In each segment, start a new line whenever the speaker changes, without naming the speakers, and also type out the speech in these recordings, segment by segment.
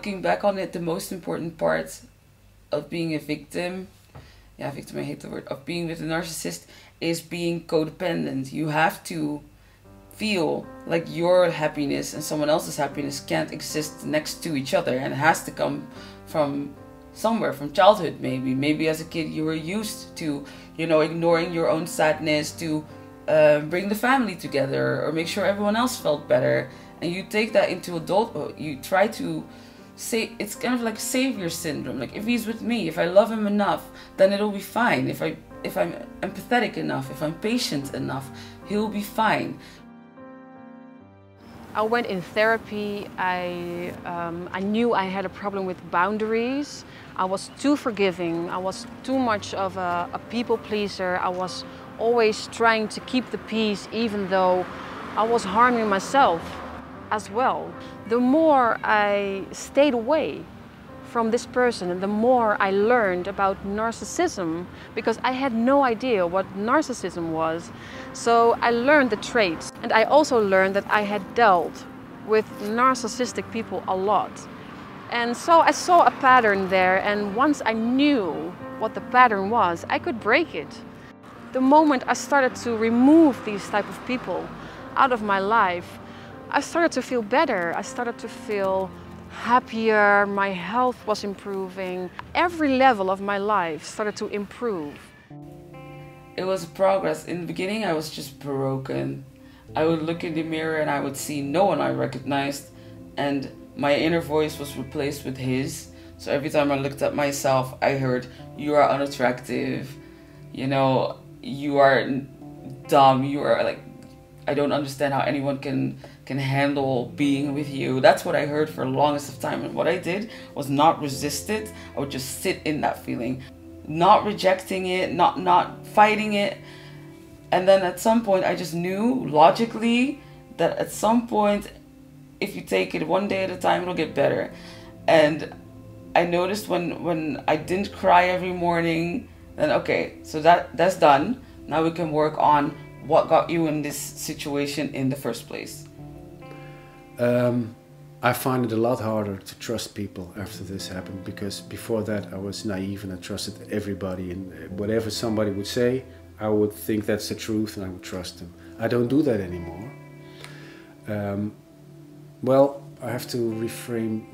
looking back on it, the most important part of being a victim, victim, I hate the word, of being with a narcissist is being codependent. You have to feel like your happiness and someone else's happiness can't exist next to each other, and it has to come from somewhere, from childhood. Maybe as a kid you were used to, ignoring your own sadness to bring the family together or make sure everyone else felt better, and you take that into adulthood. You try to say, it's kind of like savior syndrome. Like, if he's with me, if I love him enough, then it'll be fine. If I'm empathetic enough, if I'm patient enough, he'll be fine.
I went in therapy. I knew I had a problem with boundaries. I was too forgiving. I was too much of a people pleaser. I was always trying to keep the peace, even though I was harming myself as well. The more I stayed away from this person, and the more I learned about narcissism, because I had no idea what narcissism was. So I learned the traits, and I also learned that I had dealt with narcissistic people a lot. And so I saw a pattern there, and once I knew what the pattern was, I could break it. The moment I started to remove these type of people out of my life, I started to feel better. I started to feel happier, my health was improving. Every level of my life started to improve.
It was progress. In the beginning I was just broken. I would look in the mirror and I would see no one I recognized, and my inner voice was replaced with his. So every time I looked at myself, I heard, "You are unattractive, you are dumb, you are like, I don't understand how anyone can handle being with you." That's what I heard for the longest of time. And what I did was not resist it. I would just sit in that feeling, not rejecting it, not fighting it. And then at some point I just knew logically that at some point, if you take it one day at a time, it'll get better. And I noticed when I didn't cry every morning, then okay, so that's done. Now we can work on what got you in this situation in the first place.
I find it a lot harder to trust people after this happened, because before that I was naive and I trusted everybody, and whatever somebody would say, I would think that's the truth and I would trust them. I don't do that anymore. Well, I have to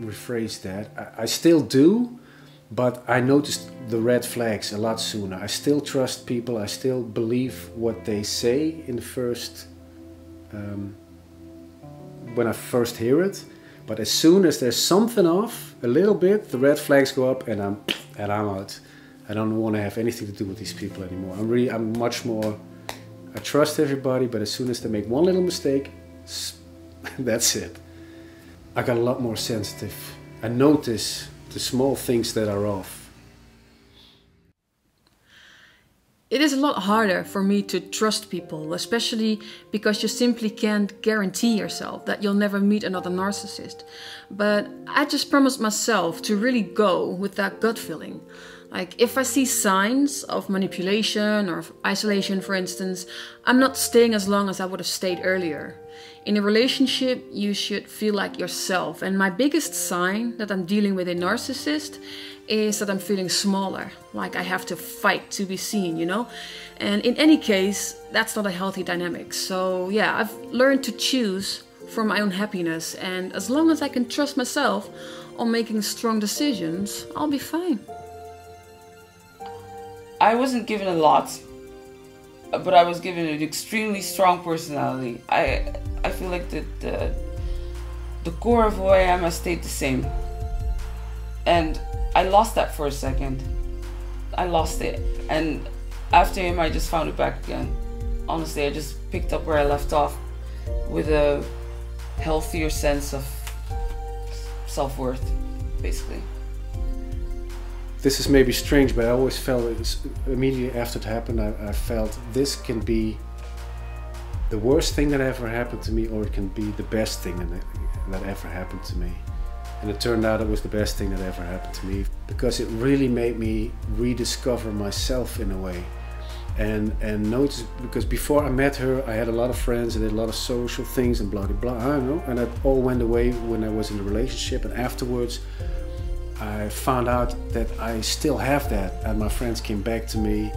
rephrase that. I still do, but I noticed the red flags a lot sooner. I still trust people. I still believe what they say in the first, when I first hear it. But as soon as there's something off a little bit, the red flags go up, and I'm out. I don't want to have anything to do with these people anymore. I'm much more. I trust everybody, but as soon as they make one little mistake, that's it. I got a lot more sensitive. I notice the small things that are off.
It is a lot harder for me to trust people, especially because you simply can't guarantee yourself that you'll never meet another narcissist. But I just promised myself to really go with that gut feeling. Like, if I see signs of manipulation or of isolation, for instance, I'm not staying as long as I would have stayed earlier. In a relationship, you should feel like yourself. And my biggest sign that I'm dealing with a narcissist is that I'm feeling smaller, like I have to fight to be seen, And in any case, that's not a healthy dynamic. So yeah, I've learned to choose for my own happiness. And as long as I can trust myself on making strong decisions, I'll be fine.
I wasn't given a lot, but I was given an extremely strong personality. I feel like the core of who I am has stayed the same. And I lost that for a second. I lost it. And after him, I just found it back again. Honestly, I just picked up where I left off with a healthier sense of self-worth, basically.
This is maybe strange, but I always felt immediately after it happened, I felt this can be the worst thing that ever happened to me, or it can be the best thing that ever happened to me. And it turned out it was the best thing that ever happened to me, because it really made me rediscover myself in a way. and notice, because before I met her, I had a lot of friends, I did a lot of social things and blah blah blah, I don't know, and that all went away when I was in a relationship. And afterwards I found out that I still have that, and my friends came back to me,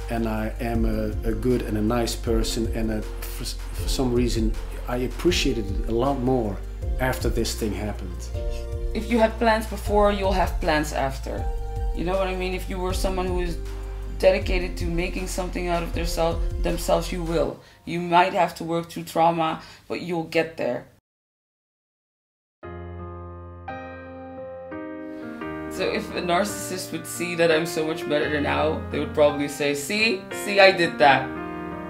and I am a good and a nice person, and for some reason I appreciated it a lot more after this thing happened.
If you had plans before, you'll have plans after. You know what I mean? If you were someone who is dedicated to making something out of themselves, you will. You might have to work through trauma, but you'll get there. So if a narcissist would see that I'm so much better now, they would probably say, see, I did that.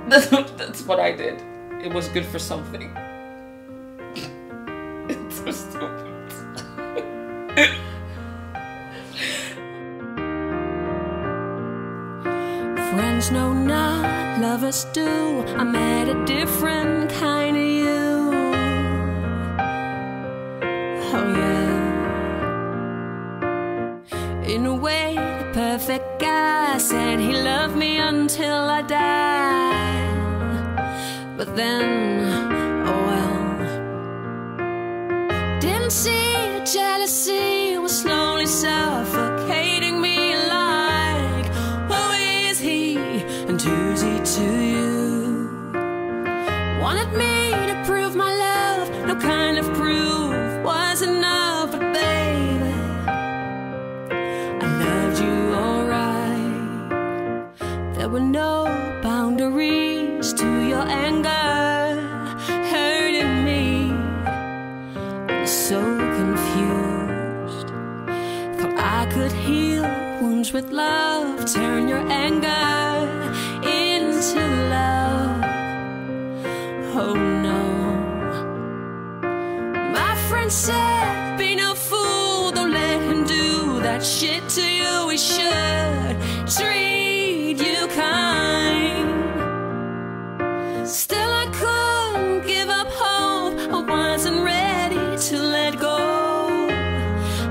That's what I did. It was good for something. It's so stupid.
Friends know not, lovers do. I met a different kind of you. Oh yeah. In a way, the perfect guy said he loved me until I died. But then, oh well. Didn't see jealousy was slowly suffocating me like, who is he and who's he to you? Wanted me to prove my love, no kind of proof was enough, but baby, I loved you alright. There were no boundaries to your anger, hurting me. I'm so confused. Thought I could heal wounds with love, turn your anger into love. Oh no. My friend said, be no fool, don't let him do that shit to you. He should treat you kind. Still I couldn't give up hope, I wasn't ready to let go.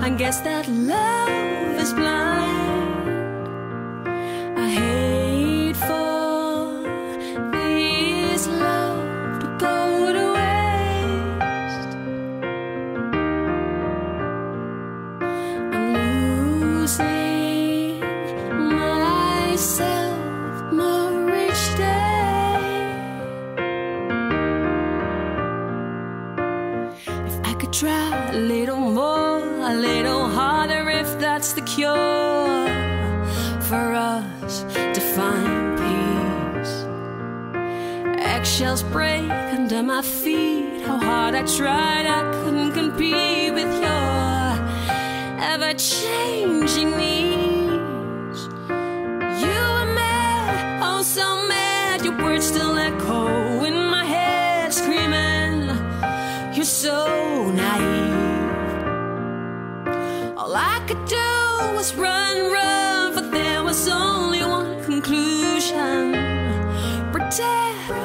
I guess that love is blind. I hate for this love to go to waste. I'm losing myself more each day. If I could try a little more, a little harder, if that's the cure for us to find peace. Eggshells break under my feet. How hard I tried, I couldn't compete with your ever-changing needs. You were mad, oh so mad. Your words still echo in my head, screaming, you're so naive. All I could do was run, but there was only one conclusion. Pretend